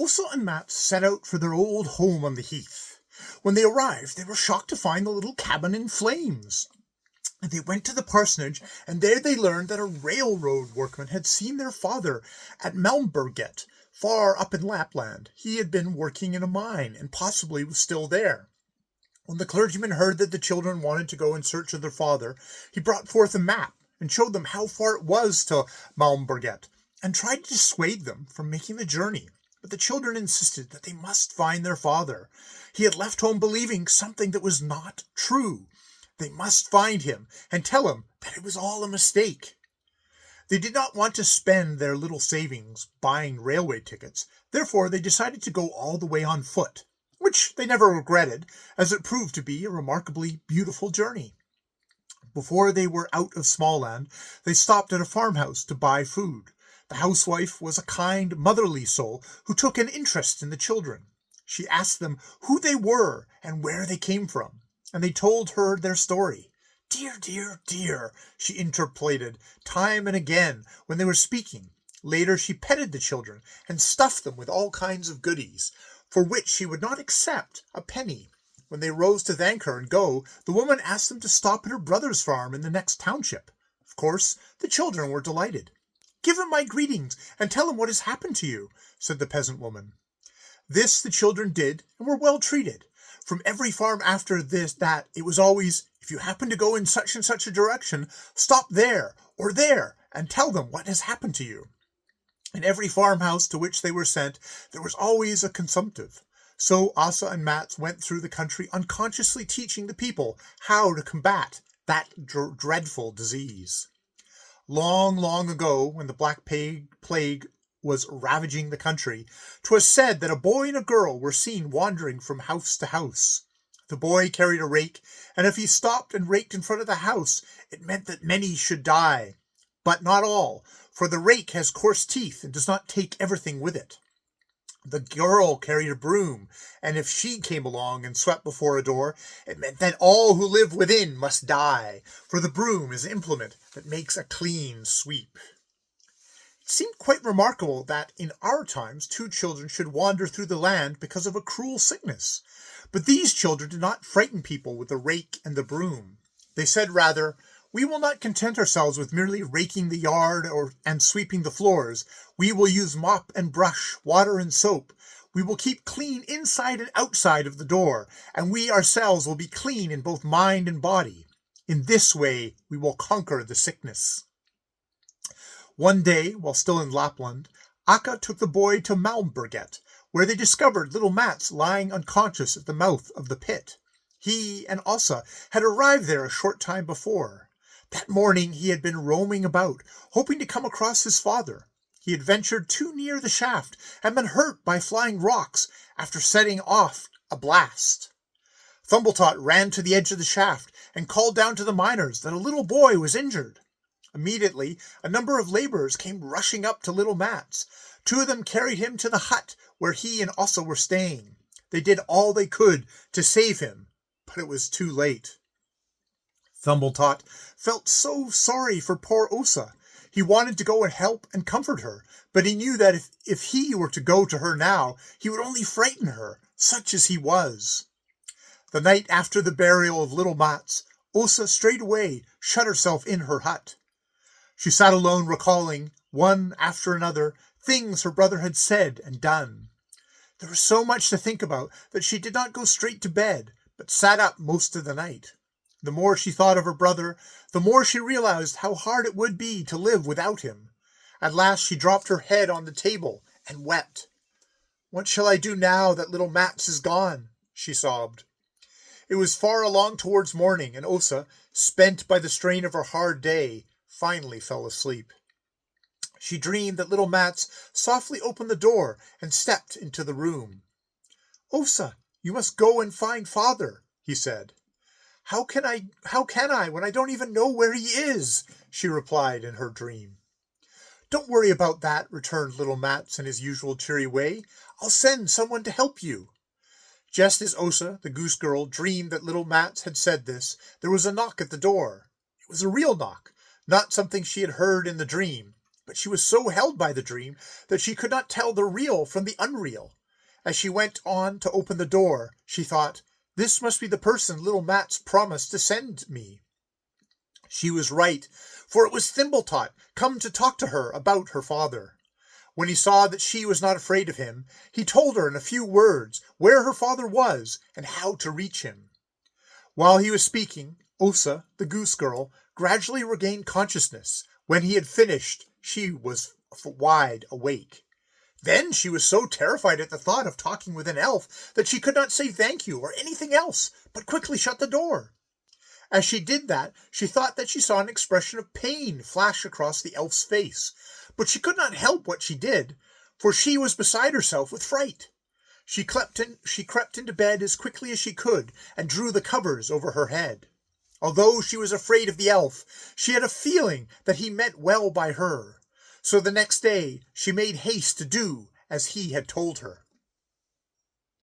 Osa and Mats set out for their old home on the heath. When they arrived, they were shocked to find the little cabin in flames. They went to the parsonage, and there they learned that a railroad workman had seen their father at Malmberget, far up in Lapland. He had been working in a mine, and possibly was still there. When the clergyman heard that the children wanted to go in search of their father, he brought forth a map and showed them how far it was to Malmberget, and tried to dissuade them from making the journey. But the children insisted that they must find their father. He had left home believing something that was not true. They must find him and tell him that it was all a mistake. They did not want to spend their little savings buying railway tickets. Therefore, they decided to go all the way on foot, which they never regretted, as it proved to be a remarkably beautiful journey. Before they were out of Smallland, they stopped at a farmhouse to buy food. The housewife was a kind, motherly soul who took an interest in the children. She asked them who they were and where they came from, and they told her their story. "Dear, dear, dear," she interpolated time and again when they were speaking. Later she petted the children and stuffed them with all kinds of goodies, for which she would not accept a penny. When they rose to thank her and go, the woman asked them to stop at her brother's farm in the next township. Of course, the children were delighted. "Give him my greetings, and tell him what has happened to you," said the peasant woman. This the children did, and were well treated. From every farm after that, it was always, "If you happen to go in such and such a direction, stop there or there, and tell them what has happened to you." In every farmhouse to which they were sent, there was always a consumptive. So Asa and Mats went through the country unconsciously teaching the people how to combat that dreadful disease. Long, long ago, when the Black Plague was ravaging the country, 'twas said that a boy and a girl were seen wandering from house to house. The boy carried a rake, and if he stopped and raked in front of the house, it meant that many should die. But not all, for the rake has coarse teeth and does not take everything with it. The girl carried a broom, and if she came along and swept before a door, it meant that all who lived within must die, for the broom is an implement that makes a clean sweep. It seemed quite remarkable that in our times 2 children should wander through the land because of a cruel sickness. But these children did not frighten people with the rake and the broom. They said rather, "We will not content ourselves with merely raking the yard and sweeping the floors. We will use mop and brush, water and soap. We will keep clean inside and outside of the door, and we ourselves will be clean in both mind and body. In this way we will conquer the sickness." One day, while still in Lapland, Akka took the boy to Malmberget, where they discovered little Mats lying unconscious at the mouth of the pit. He and Osa had arrived there a short time before. That morning he had been roaming about, hoping to come across his father. He had ventured too near the shaft and been hurt by flying rocks after setting off a blast. Thumbletot ran to the edge of the shaft and called down to the miners that a little boy was injured. Immediately, a number of laborers came rushing up to little Mats. 2 of them carried him to the hut where he and Osa were staying. They did all they could to save him, but it was too late. Thumbletot felt so sorry for poor Osa. He wanted to go and help and comfort her, but he knew that if he were to go to her now, he would only frighten her, such as he was. The night after the burial of little Mats, Osa straightway shut herself in her hut. She sat alone recalling, one after another, things her brother had said and done. There was so much to think about that she did not go straight to bed, but sat up most of the night. The more she thought of her brother, the more she realized how hard it would be to live without him. At last she dropped her head on the table and wept. "What shall I do now that little Mats is gone?" she sobbed. It was far along towards morning, and Osa, spent by the strain of her hard day, finally fell asleep. She dreamed that little Mats softly opened the door and stepped into the room. "Osa, you must go and find father," he said. How can I, when I don't even know where he is?" she replied in her dream. "Don't worry about that," returned little Mats in his usual cheery way. "I'll send someone to help you." Just as Osa, the goose girl, dreamed that little Mats had said this, there was a knock at the door. It was a real knock, not something she had heard in the dream, but she was so held by the dream that she could not tell the real from the unreal. As she went on to open the door, she thought, "This must be the person Ttl Mtts promised to send me." She was right, for it was Thimbletoft come to talk to her about her father. When he saw that she was not afraid of him, he told her in a few words where her father was and how to reach him. While he was speaking, Osa, the goose girl, gradually regained consciousness. When he had finished, she was wide awake. Then she was so terrified at the thought of talking with an elf that she could not say thank you or anything else, but quickly shut the door. As she did that, she thought that she saw an expression of pain flash across the elf's face, but she could not help what she did, for she was beside herself with fright. She crept into bed as quickly as she could and drew the covers over her head. Although she was afraid of the elf, she had a feeling that he meant well by her. So the next day she made haste to do as he had told her.